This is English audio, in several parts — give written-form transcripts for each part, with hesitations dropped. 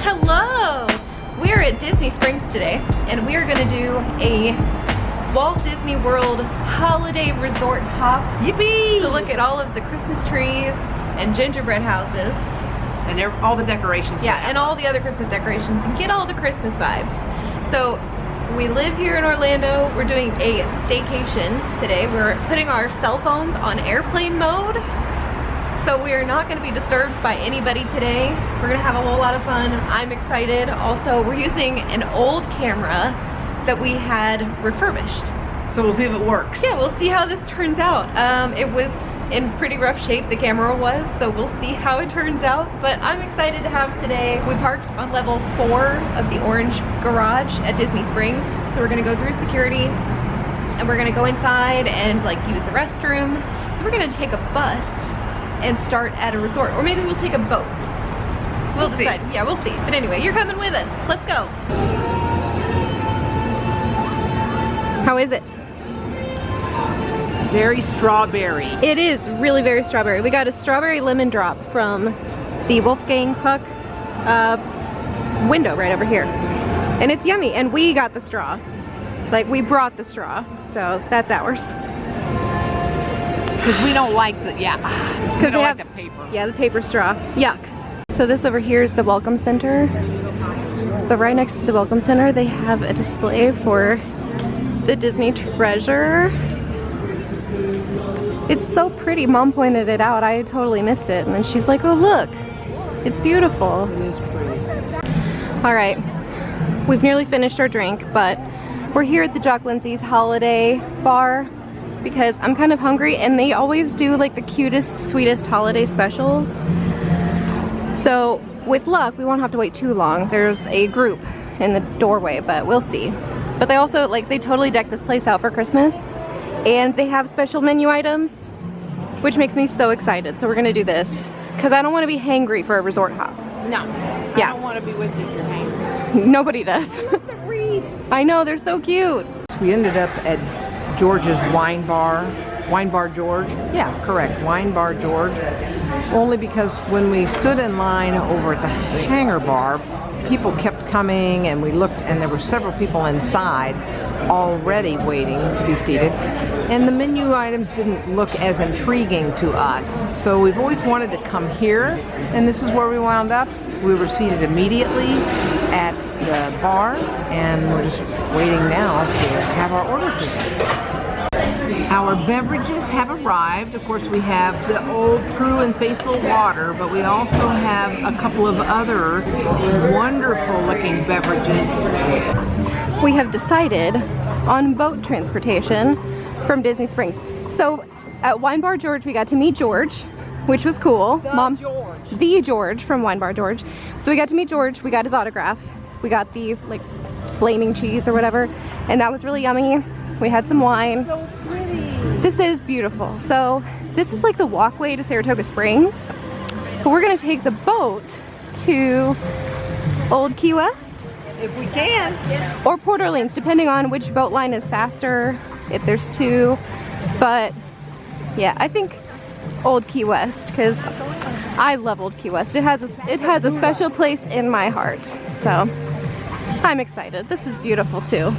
Hello! We're at Disney Springs today, and we are going to do a Walt Disney World holiday resort hop. Yippee! To look at all of the Christmas trees and gingerbread houses. And all the decorations. Yeah, and all the other Christmas decorations, and get all the Christmas vibes. So, we live here in Orlando. We're doing a staycation today. We're putting our cell phones on airplane mode. So we are not going to be disturbed by anybody today. We're going to have a whole lot of fun. I'm excited. Also, we're using an old camera that we had refurbished. So we'll see if it works. Yeah, we'll see how this turns out. It was in pretty rough shape, the camera was, so we'll see how it turns out. But I'm excited to have today. We parked on level 4 of the orange garage at Disney Springs. So we're going to go through security, and we're going to go inside and like use the restroom. We're going to take a bus and start at a resort, or maybe we'll take a boat. We'll decide. Yeah, we'll see. But anyway, you're coming with us. Let's go. How is it? Very strawberry. It is really very strawberry. We got a strawberry lemon drop from the Wolfgang Puck window right over here. And it's yummy, and we got the straw. Like, we brought the straw, so that's ours. Because we don't like the, we don't like the paper. Yeah, the paper straw. Yuck. So this over here is the Welcome Center. But right next to the Welcome Center, they have a display for the Disney Treasure. It's so pretty. Mom pointed it out. I totally missed it. And then she's like, oh look, it's beautiful. It is pretty. All right, we've nearly finished our drink, but we're here at the Jock Lindsay's Holiday Bar because I'm kind of hungry, and they always do like the cutest, sweetest holiday specials. So with luck, we won't have to wait too long. There's a group in the doorway, but we'll see. But they also, like, they totally deck this place out for Christmas, and they have special menu items, which makes me so excited. So we're gonna do this because I don't want to be hangry for a resort hop. No. Yeah. I don't want to be with you if you're hangry. Nobody does. I know, they're so cute. We ended up at George's Wine Bar. Wine Bar George? Yeah, correct. Wine Bar George. Only because when we stood in line over at the Hangar Bar, people kept coming, and we looked, and there were several people inside already waiting to be seated. And the menu items didn't look as intriguing to us. So we've always wanted to come here, and this is where we wound up. We were seated immediately at the bar, and we're just waiting now to have our order taken. Our beverages have arrived. Of course, we have the old True and Faithful water, but we also have a couple of other wonderful looking beverages. We have decided on boat transportation from Disney Springs. So at Wine Bar George, we got to meet George, which was cool. The George from Wine Bar George. So we got to meet George, we got his autograph. We got the like flaming cheese or whatever, and that was really yummy. We had some wine. So pretty. This is beautiful. So this is like the walkway to Saratoga Springs, but we're gonna take the boat to Old Key West. If we can. Or Port Orleans, depending on which boat line is faster, if there's two. But yeah, I think Old Key West, because I love Old Key West. It has a special place in my heart. So I'm excited. This is beautiful too.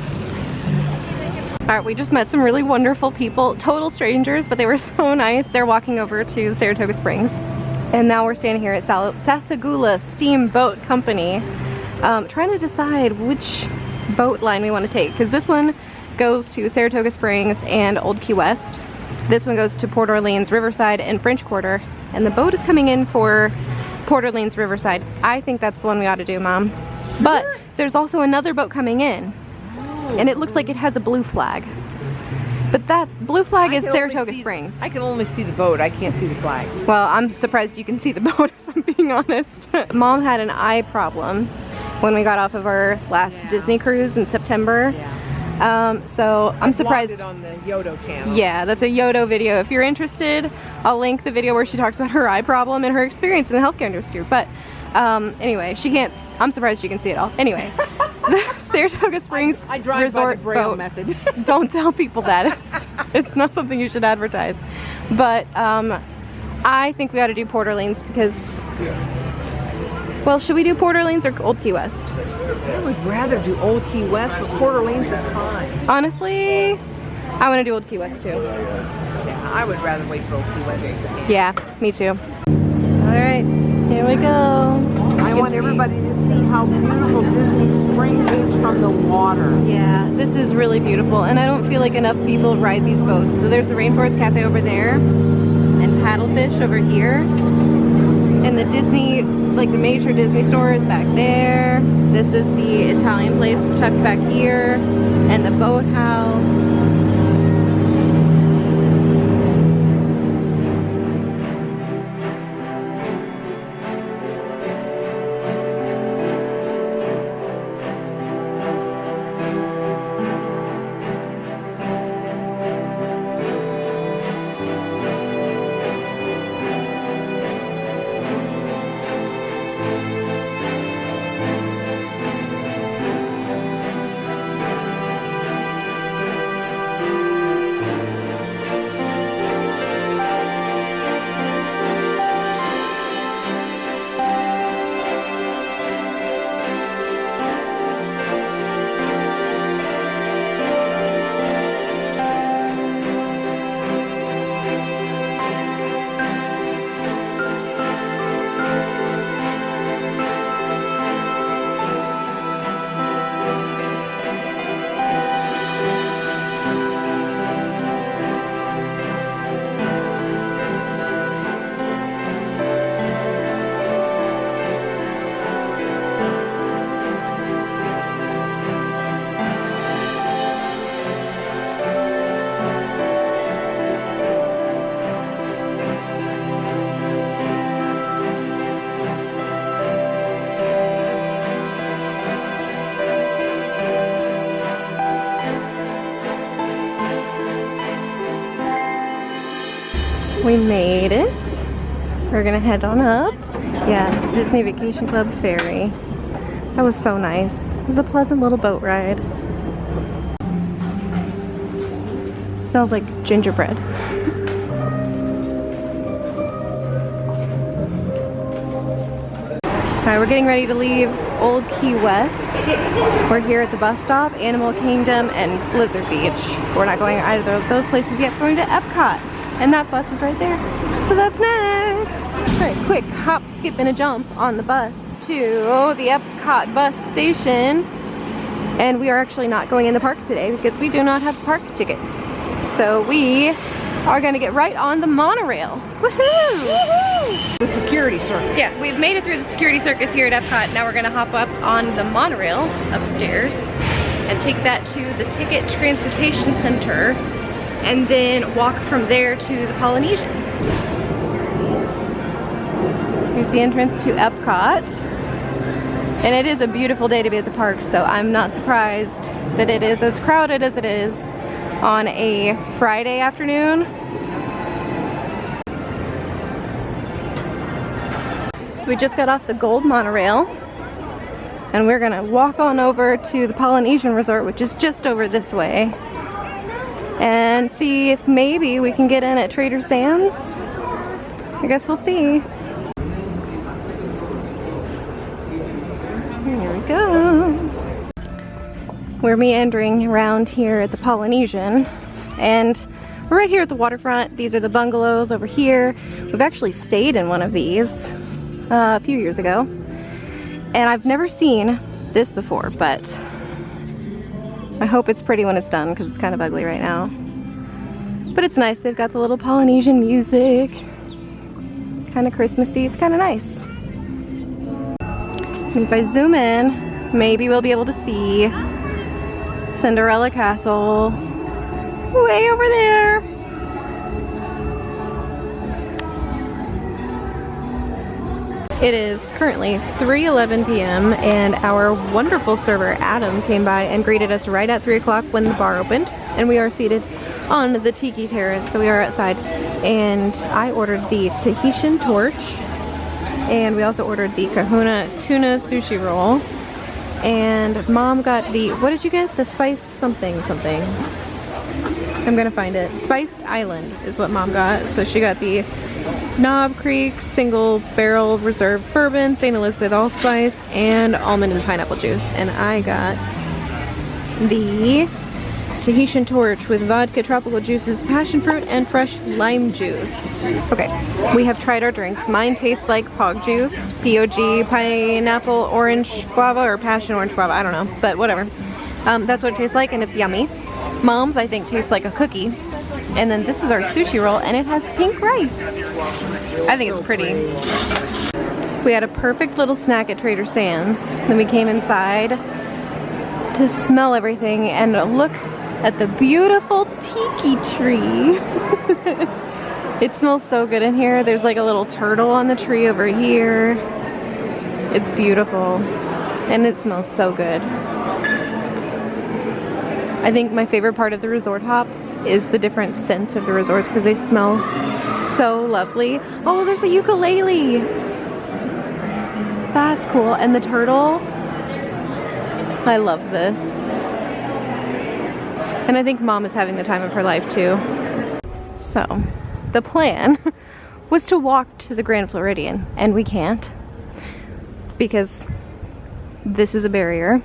All right, we just met some really wonderful people, total strangers, but they were so nice. They're walking over to Saratoga Springs. And now we're standing here at Sassagoula Steamboat Company, trying to decide which boat line we want to take, because this one goes to Saratoga Springs and Old Key West. This one goes to Port Orleans, Riverside, and French Quarter, and the boat is coming in for Port Orleans, Riverside. I think that's the one we ought to do, Mom. Sure. But there's also another boat coming in, and it looks like it has a blue flag. But that blue flag is Saratoga Springs. I can only see the boat. I can't see the flag. Well, I'm surprised you can see the boat, if I'm being honest. Mom had an eye problem when we got off of our last Disney cruise in September. Yeah. So I'm surprised. It on the Yodo channel. Yeah, that's a Yodo video. If you're interested, I'll link the video where she talks about her eye problem and her experience in the healthcare industry. But anyway, she can't. I'm surprised you can see it all. Anyway, the Saratoga Springs I drive resort by the Braille boat. method. Don't tell people that. It's not something you should advertise. But I think we ought to do Port Orleans because Well, should we do Port Orleans or Old Key West? I would rather do Old Key West, but Port Orleans is fine. Honestly, I want to do Old Key West too. Yeah, I would rather wait for Old Key West. Yeah, me too. All right, here we go. I want everybody to see how beautiful Disney Springs is from the water. Yeah, this is really beautiful, and I don't feel like enough people ride these boats. So there's the Rainforest Cafe over there, and Paddlefish over here, and the Disney, like the major Disney store is back there. This is the Italian place tucked back here, and the boathouse. We made it. We're gonna head on up. Yeah, Disney Vacation Club ferry. That was so nice. It was a pleasant little boat ride. It smells like gingerbread. Alright, we're getting ready to leave Old Key West. We're here at the bus stop, Animal Kingdom, and Blizzard Beach. We're not going either of those places yet. We're going to Epcot. And that bus is right there. So that's next. Alright, quick hop, skip, and a jump on the bus to the Epcot bus station. And we are actually not going in the park today because we do not have park tickets. So we are gonna get right on the monorail. Woohoo! Woohoo! The security circus. Yeah, we've made it through the security circus here at Epcot. Now we're gonna hop up on the monorail upstairs and take that to the Ticket Transportation Center, and then walk from there to the Polynesian. Here's the entrance to Epcot. And it is a beautiful day to be at the park, so I'm not surprised that it is as crowded as it is on a Friday afternoon. So we just got off the Gold Monorail, and we're gonna walk on over to the Polynesian Resort, which is just over this way, and see if maybe we can get in at Trader Sam's. I guess we'll see. Here we go. We're meandering around here at the Polynesian, and we're right here at the waterfront. These are the bungalows over here. We've actually stayed in one of these a few years ago, and I've never seen this before, but I hope it's pretty when it's done because it's kind of ugly right now. But it's nice. They've got the little Polynesian music. Kind of Christmassy. It's kind of nice. And if I zoom in, maybe we'll be able to see Cinderella Castle way over there. It is currently 3:11 p.m. and our wonderful server Adam came by and greeted us right at 3 o'clock when the bar opened, and we are seated on the Tiki Terrace, so we are outside. And I ordered the Tahitian torch, and we also ordered the Kahuna tuna sushi roll, and Mom got the, what did you get? The spice something something. I'm gonna find it. Spiced Island is what Mom got. So she got the Knob Creek Single Barrel Reserve Bourbon, St. Elizabeth Allspice, and almond and pineapple juice. And I got the Tahitian Torch with vodka, tropical juices, passion fruit, and fresh lime juice. Okay, we have tried our drinks. Mine tastes like Pog juice, P-O-G, pineapple, orange guava, or passion orange guava, I don't know, but whatever. That's what it tastes like, and it's yummy. Mom's, I think, tastes like a cookie. And then this is our sushi roll, and it has pink rice. I think it's pretty. We had a perfect little snack at Trader Sam's. Then we came inside to smell everything and look at the beautiful tiki tree. It smells so good in here. There's like a little turtle on the tree over here. It's beautiful, and it smells so good. I think my favorite part of the resort hop is the different scents of the resorts because they smell so lovely. Oh, there's a ukulele. That's cool. And the turtle. I love this. And I think Mom is having the time of her life too. So, the plan was to walk to the Grand Floridian, and we can't because this is a barrier.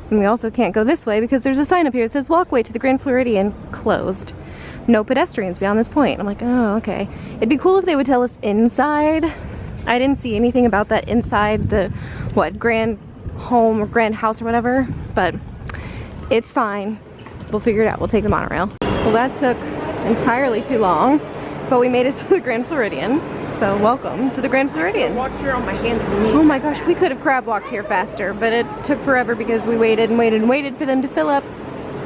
And we also can't go this way because there's a sign up here that says walkway to the Grand Floridian closed. No pedestrians beyond this point. I'm like, oh, okay. It'd be cool if they would tell us inside. I didn't see anything about that inside the, what, Grand Home or Grand House or whatever, but it's fine. We'll figure it out. We'll take the monorail. Well, that took entirely too long, but we made it to the Grand Floridian. So welcome to the Grand Floridian. I walked here on my hands and knees. Oh my gosh, we could have crab walked here faster, but it took forever because we waited and waited and waited for them to fill up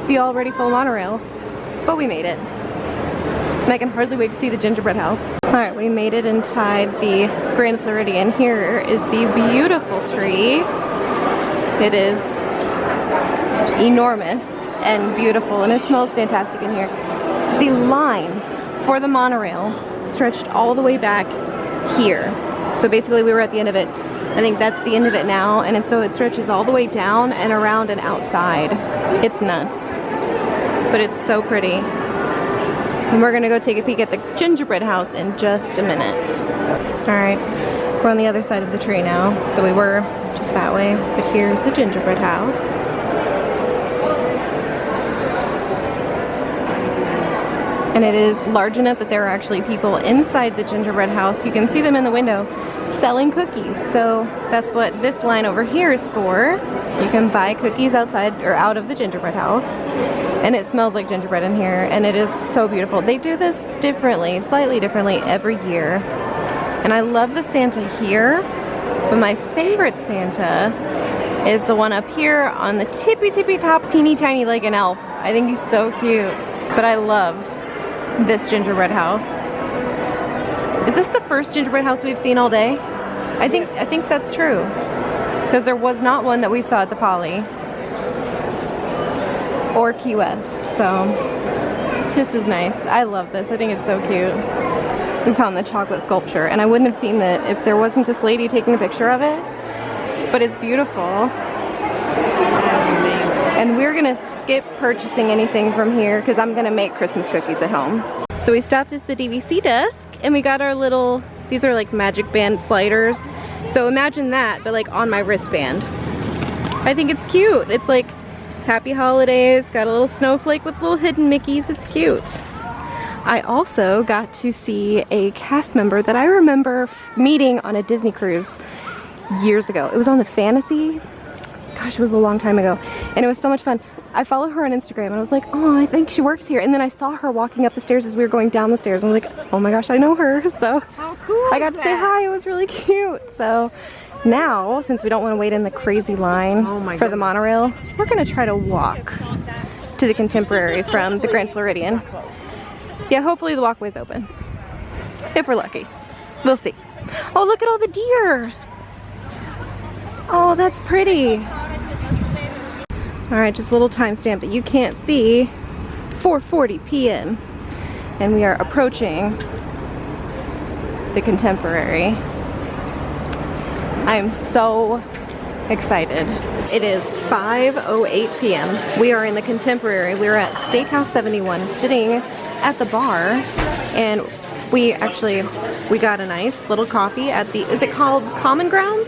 the already full monorail. But we made it. And I can hardly wait to see the gingerbread house. Alright, we made it inside the Grand Floridian. Here is the beautiful tree. It is enormous and beautiful, and it smells fantastic in here. The line for the monorail stretched all the way back here. So basically we were at the end of it. I think that's the end of it now, and so it stretches all the way down and around and outside. It's nuts, but it's so pretty. And we're gonna go take a peek at the gingerbread house in just a minute. All right, we're on the other side of the tree now. So we were just that way, but here's the gingerbread house. And it is large enough that there are actually people inside the gingerbread house. You can see them in the window selling cookies. So that's what this line over here is for. You can buy cookies outside or out of the gingerbread house. And it smells like gingerbread in here, and it is so beautiful. They do this differently, slightly differently every year. And I love the Santa here, but my favorite Santa is the one up here on the tippy top, teeny tiny like an elf. I think he's so cute. But I love this gingerbread house. Is this the first gingerbread house we've seen all day? I think that's true, because there was not one that we saw at the Poly or Key West. So this is nice. I love this. I think it's so cute. We found the chocolate sculpture, and I wouldn't have seen it if there wasn't this lady taking a picture of it. But it's beautiful. And we're gonna skip purchasing anything from here because I'm gonna make Christmas cookies at home. So we stopped at the DVC desk and we got our little, these are like magic band sliders. So imagine that, but like on my wristband. I think it's cute. It's like Happy Holidays, got a little snowflake with little hidden Mickeys. It's cute. I also got to see a cast member that I remember meeting on a Disney cruise years ago. It was on the Fantasy. Gosh, it was a long time ago, and it was so much fun. I follow her on Instagram, and I was like, oh, I think she works here. And then I saw her walking up the stairs as we were going down the stairs. And I was like, oh my gosh, I know her. So how cool I got to say hi. It was really cute. So now, since we don't want to wait in the crazy line for the monorail, we're gonna try to walk to the Contemporary from the Grand Floridian. Yeah, hopefully the walkway's open. If we're lucky. We'll see. Oh, look at all the deer. Oh, that's pretty. All right, just a little timestamp that you can't see. 4:40 p.m. and we are approaching the Contemporary. I am so excited. It is 5:08 p.m. We are in the Contemporary. We're at Steakhouse 71 sitting at the bar, and we got a nice little coffee at the, is it called Common Grounds?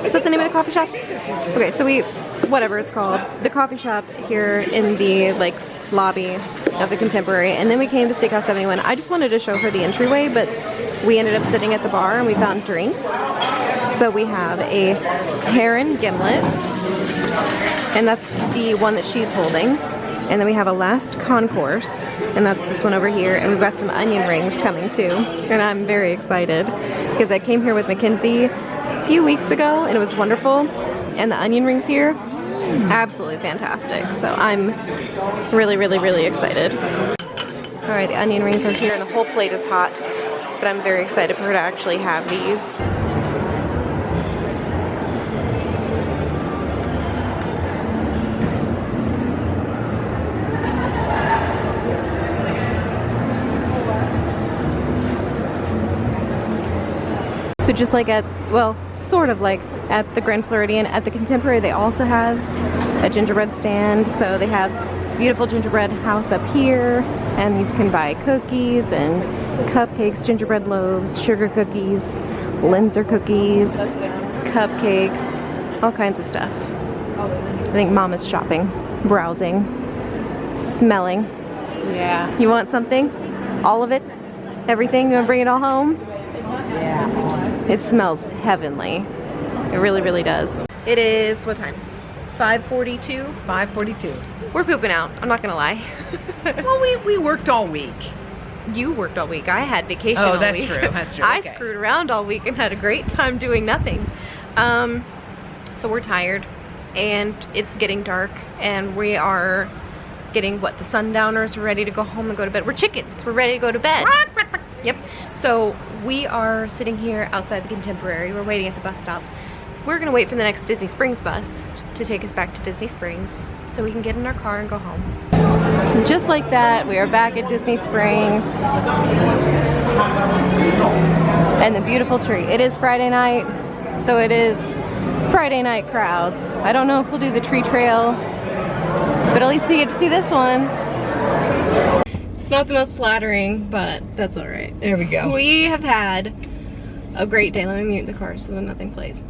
Is that the name of the coffee shop? Okay, so whatever it's called, the coffee shop here in the like lobby of the Contemporary, and then we came to Steakhouse 71. I just wanted to show her the entryway, but we ended up sitting at the bar and we found drinks. So we have a heron gimlet, and that's the one that she's holding. And then we have a last concourse, and that's this one over here. And we've got some onion rings coming too. And I'm very excited because I came here with Mackenzie a few weeks ago and it was wonderful. And the onion rings here, absolutely fantastic. So I'm really, really, really excited. All right, the onion rings are here and the whole plate is hot, but I'm very excited for her to actually have these. So just like at, well, sort of like at the Grand Floridian, at the Contemporary, they also have a gingerbread stand. So they have beautiful gingerbread house up here, and you can buy cookies and cupcakes, gingerbread loaves, sugar cookies, Linzer cookies, cupcakes, all kinds of stuff. I think Mom is shopping, browsing, smelling. Yeah. You want something? All of it? Everything? You want to bring it all home? Yeah. It smells heavenly. It really, really does. It is, what time? 5:42? 5:42. We're pooping out, I'm not gonna lie. Well, we worked all week. You worked all week. I had vacation all that's week. true. That's true. I Okay. screwed around all week and had a great time doing nothing. So we're tired and it's getting dark and we are getting, what, the sundowners. We're ready to go home and go to bed. We're chickens. We're ready to go to bed. Yep. So we are sitting here outside the Contemporary. We're waiting at the bus stop. We're gonna wait for the next Disney Springs bus to take us back to Disney Springs so we can get in our car and go home. Just like that, we are back at Disney Springs. And the beautiful tree. It is Friday night, so it is Friday night crowds. I don't know if we'll do the tree trail, but at least we get to see this one. It's not the most flattering, but that's all right. There we go. We have had a great day. Let me mute the car so that nothing plays.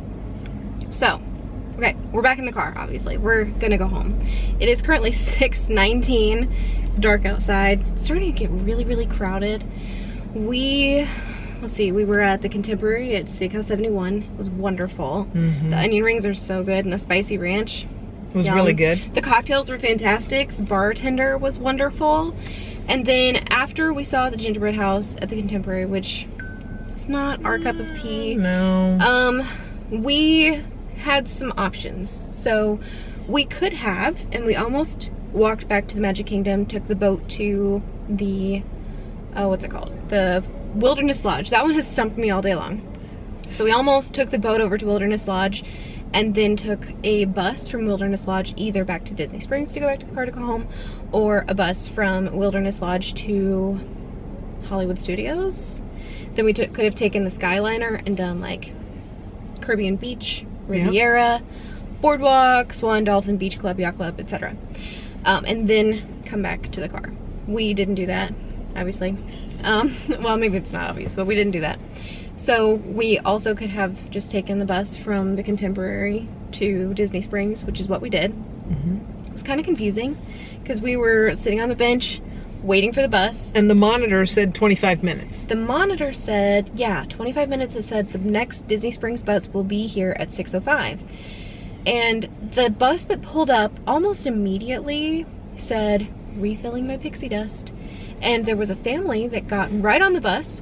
So, okay, we're back in the car, obviously. We're gonna go home. It is currently 6:19. It's dark outside. It's starting to get really, really crowded. Let's see, we were at the Contemporary at Steakhouse 71. It was wonderful. The onion rings are so good, and the spicy ranch. It was really good. The cocktails were fantastic. The bartender was wonderful. And then after we saw the gingerbread house at the Contemporary, which it's not our cup of tea. No. We had some options. So we could have, and we almost walked back to the Magic Kingdom, took the boat to the, what's it called? The Wilderness Lodge. That one has stumped me all day long. So we almost took the boat over to Wilderness Lodge and then took a bus from Wilderness Lodge either back to Disney Springs to go back to the car to go home, or a bus from Wilderness Lodge to Hollywood Studios. Then we could have taken the Skyliner and done like Caribbean Beach, Riviera, Boardwalk, Swan, Dolphin, Beach Club, Yacht Club, etc. And then come back to the car. We didn't do that, obviously. Well, maybe it's not obvious, but we didn't do that. So we also could have just taken the bus from the Contemporary to Disney Springs, which is what we did. It was kind of confusing because we were sitting on the bench waiting for the bus. And the monitor said 25 minutes. The monitor said, yeah, 25 minutes. It said the next Disney Springs bus will be here at 6:05. And the bus that pulled up almost immediately said, refilling my pixie dust. And there was a family that got right on the bus.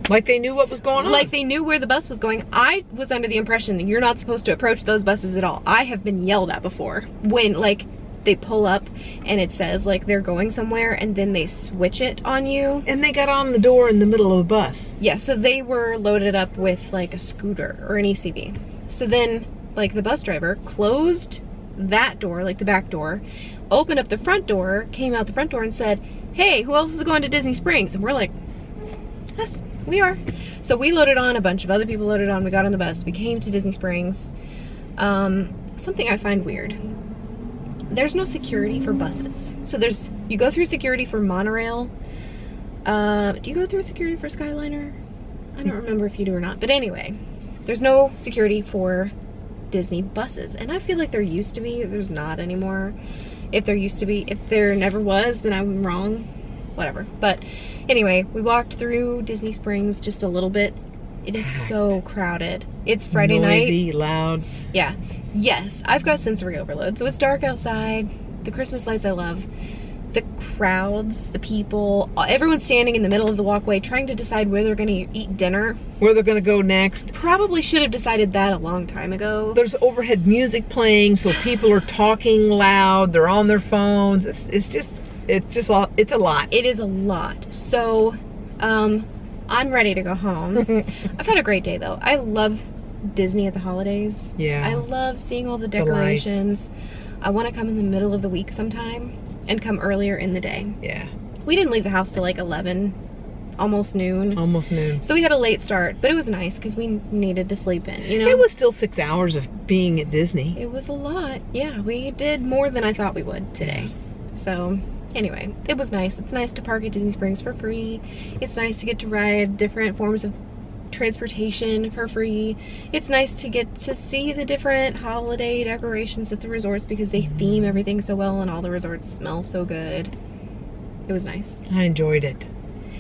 Like they knew what was going on. Like they knew where the bus was going. I was under the impression that you're not supposed to approach those buses at all. I have been yelled at before when like they pull up and it says like they're going somewhere and then they switch it on you. And they got on the door in the middle of the bus. Yeah, so they were loaded up with like a scooter or an ECV. So then like the bus driver closed that door, like the back door, opened up the front door, came out the front door and said, hey, who else is going to Disney Springs? And we're like, yes, we are. So we loaded on, a bunch of other people loaded on, we got on the bus, we came to Disney Springs. Something I find weird. There's no security for buses. So you go through security for monorail. Do you go through security for Skyliner? I don't remember if you do or not. But anyway, there's no security for Disney buses. And I feel like there used to be. There's not anymore. If there used to be. If there never was, then I'm wrong. Whatever. But anyway, we walked through Disney Springs just a little bit. It is so crowded. It's Friday night. Noisy, loud. Yeah. Yes, I've got sensory overload. So it's dark outside. The Christmas lights I love. The crowds, the people, everyone's standing in the middle of the walkway trying to decide where they're going to eat dinner. Where they're going to go next. Probably should have decided that a long time ago. There's overhead music playing, so people are talking loud. They're on their phones. It's a lot. It is a lot. So, I'm ready to go home. I've had a great day though. I love Disney at the holidays. Yeah. I love seeing all the decorations. I want to come in the middle of the week sometime and come earlier in the day. Yeah. We didn't leave the house till like 11, almost noon. Almost noon. So we had a late start, but it was nice because we needed to sleep in, you know? It was still 6 hours of being at Disney. It was a lot. Yeah, we did more than I thought we would today. So anyway, it was nice. It's nice to park at Disney Springs for free. It's nice to get to ride different forms of transportation for free. It's nice to get to see the different holiday decorations at the resorts because they theme everything so well and all the resorts smell so good. It was nice. I enjoyed it.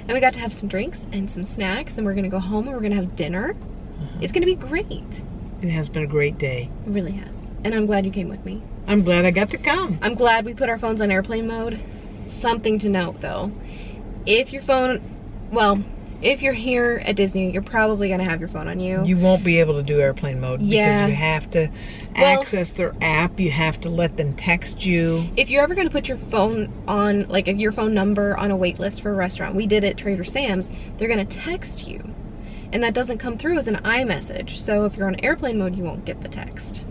And we got to have some drinks and some snacks, and we're gonna go home and we're gonna have dinner. It's gonna be great. It has been a great day. It really has. And I'm glad you came with me. I'm glad I got to come. I'm glad we put our phones on airplane mode. Something to note though. If you're here at Disney, you're probably gonna have your phone on you. You won't be able to do airplane mode because you have to access their app. You have to let them text you. If you're ever gonna put your phone on, like your phone number on a wait list for a restaurant, we did it at Trader Sam's, they're gonna text you. And that doesn't come through as an iMessage. So if you're on airplane mode, you won't get the text.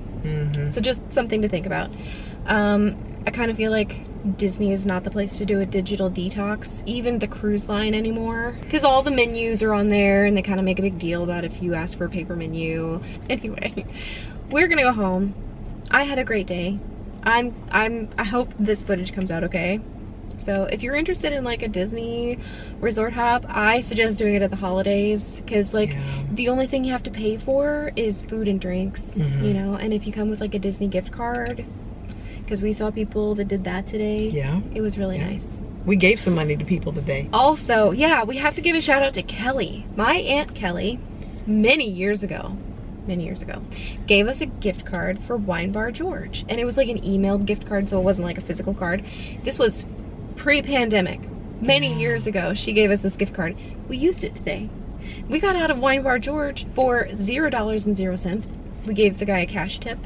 So just something to think about. I kind of feel like Disney is not the place to do a digital detox, even the cruise line anymore, because all the menus are on there and they kind of make a big deal about if you ask for a paper menu. Anyway, we're gonna go home. I had a great day. I hope this footage comes out okay. So if you're interested in like a Disney resort hop, I suggest doing it at the holidays because the only thing you have to pay for is food and drinks, you know, and if you come with like a Disney gift card, because we saw people that did that today. Yeah. It was really nice. We gave some money to people today. Also, yeah, we have to give a shout out to Kelly. My Aunt Kelly, many years ago, gave us a gift card for Wine Bar George. And it was like an emailed gift card, so it wasn't like a physical card. This was pre-pandemic. Many years ago, she gave us this gift card. We used it today. We got out of Wine Bar George for $0.00. We gave the guy a cash tip.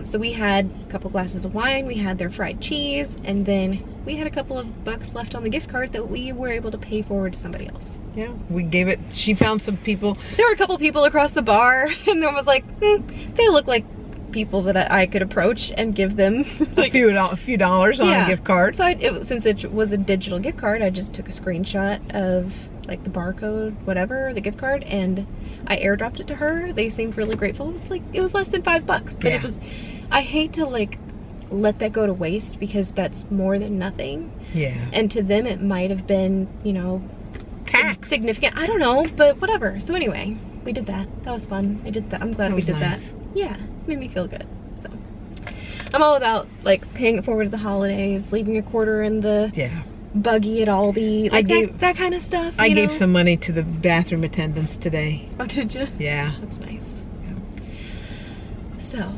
So we had a couple glasses of wine, we had their fried cheese, and then we had a couple of bucks left on the gift card that we were able to pay forward to somebody else. Yeah, we gave it, she found some people. There were a couple people across the bar, and there was like, they look like people that I could approach and give them like a few dollars on a gift card. So since it was a digital gift card, I just took a screenshot of like the barcode, whatever, the gift card, and I airdropped it to her. They seemed really grateful. It was less than $5, but it was, I hate to like let that go to waste because that's more than nothing. Yeah. And to them it might have been, you know, significant. I don't know, but whatever. So anyway, we did that. That was fun. I did that. I'm glad we did that. Yeah, it made me feel good. So I'm all about like paying it forward to the holidays, leaving a quarter in the buggy at Aldi, like that kind of stuff. I gave some money to the bathroom attendants today. Oh, did you? Yeah. That's nice. Yeah. So,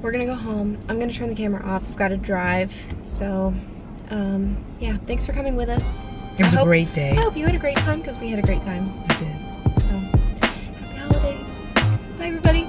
we're gonna go home. I'm gonna turn the camera off. I've got to drive. So, yeah, thanks for coming with us. It was a great day. I hope you had a great time because we had a great time. I did. So, happy holidays. Bye, everybody.